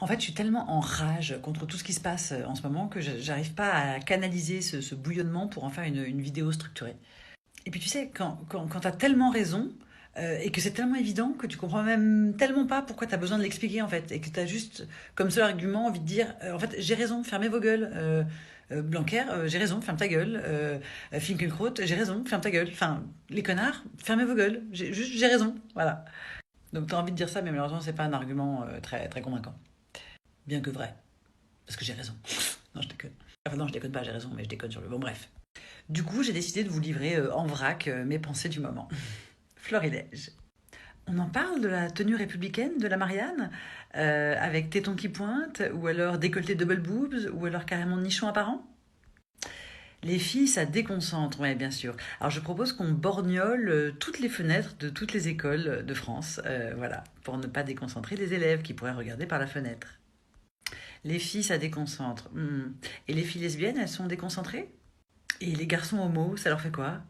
En fait, je suis tellement en rage contre tout ce qui se passe en ce moment que j'arrive pas à canaliser ce bouillonnement pour en faire une vidéo structurée. Et puis tu sais, quand tu as tellement raison et que c'est tellement évident que tu comprends même tellement pas pourquoi tu as besoin de l'expliquer en fait, et que tu as juste comme seul argument envie de dire en fait j'ai raison, fermez vos gueules. Blanquer, j'ai raison, ferme ta gueule. Finkielkraut, j'ai raison, ferme ta gueule. Enfin, les connards, fermez vos gueules. J'ai raison, voilà. Donc tu as envie de dire ça, mais malheureusement c'est pas un argument très très convaincant. Bien que vrai. Parce que j'ai raison. Non, je déconne. Enfin, non, je déconne pas, j'ai raison, mais je déconne sur le. Bon, bref. Du coup, j'ai décidé de vous livrer en vrac mes pensées du moment. Florilège. On en parle de la tenue républicaine de la Marianne avec tétons qui pointent, ou alors décolleté double boobs, ou alors carrément nichon apparent. Les filles, ça déconcentre, oui, bien sûr. Alors, je propose qu'on borgnole toutes les fenêtres de toutes les écoles de France, voilà, pour ne pas déconcentrer les élèves qui pourraient regarder par la fenêtre. Les filles, ça déconcentre. Et les filles lesbiennes, elles sont déconcentrées? Et les garçons homos, ça leur fait quoi?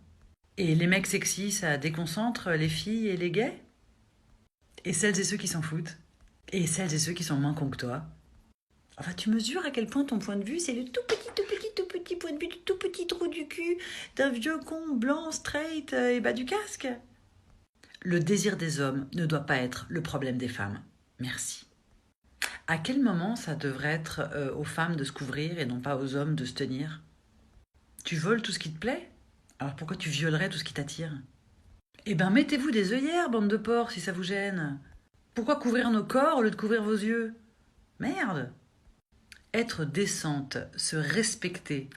Et les mecs sexy, ça déconcentre les filles et les gays? Et celles et ceux qui s'en foutent? Et celles et ceux qui sont moins cons que toi? Enfin, tu mesures à quel point ton point de vue, c'est le tout petit point de vue du tout petit trou du cul d'un vieux con blanc, straight et bas du casque. Le désir des hommes ne doit pas être le problème des femmes. Merci. À quel moment ça devrait être aux femmes de se couvrir et non pas aux hommes de se tenir? Tu voles tout ce qui te plaît? Alors pourquoi tu violerais tout ce qui t'attire? Eh ben mettez-vous des œillères, bande de porcs, si ça vous gêne. Pourquoi couvrir nos corps au lieu de couvrir vos yeux? Merde! Être décente, se respecter.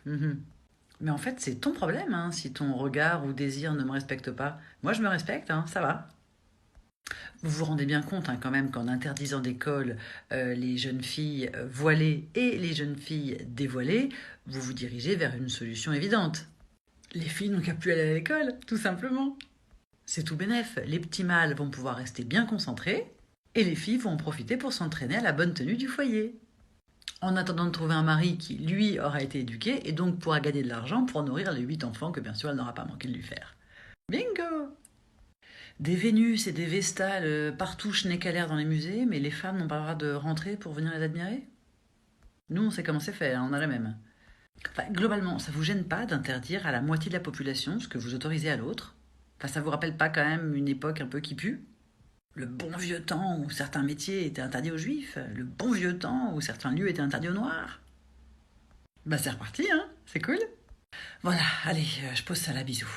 Mais en fait, c'est ton problème, hein, si ton regard ou désir ne me respecte pas. Moi, je me respecte, hein, ça va. Vous vous rendez bien compte quand même qu'en interdisant d'école les jeunes filles voilées et les jeunes filles dévoilées, vous vous dirigez vers une solution évidente. Les filles n'ont qu'à plus aller à l'école, tout simplement. C'est tout bénef, les petits mâles vont pouvoir rester bien concentrés et les filles vont en profiter pour s'entraîner à la bonne tenue du foyer. En attendant de trouver un mari qui, lui, aura été éduqué et donc pourra gagner de l'argent pour nourrir les 8 enfants que bien sûr elle n'aura pas manqué de lui faire. Bingo! Des Vénus et des Vestales partout schneckalaires dans les musées, mais les femmes n'ont pas le droit de rentrer pour venir les admirer? Nous, on sait comment c'est fait, hein, on a la même. Enfin, globalement, ça vous gêne pas d'interdire à la moitié de la population ce que vous autorisez à l'autre? Enfin, ça vous rappelle pas quand même une époque un peu qui pue? Le bon vieux temps où certains métiers étaient interdits aux juifs? Le bon vieux temps où certains lieux étaient interdits aux noirs? Bah c'est reparti, hein? C'est cool. Voilà, allez, je pose ça là, bisous.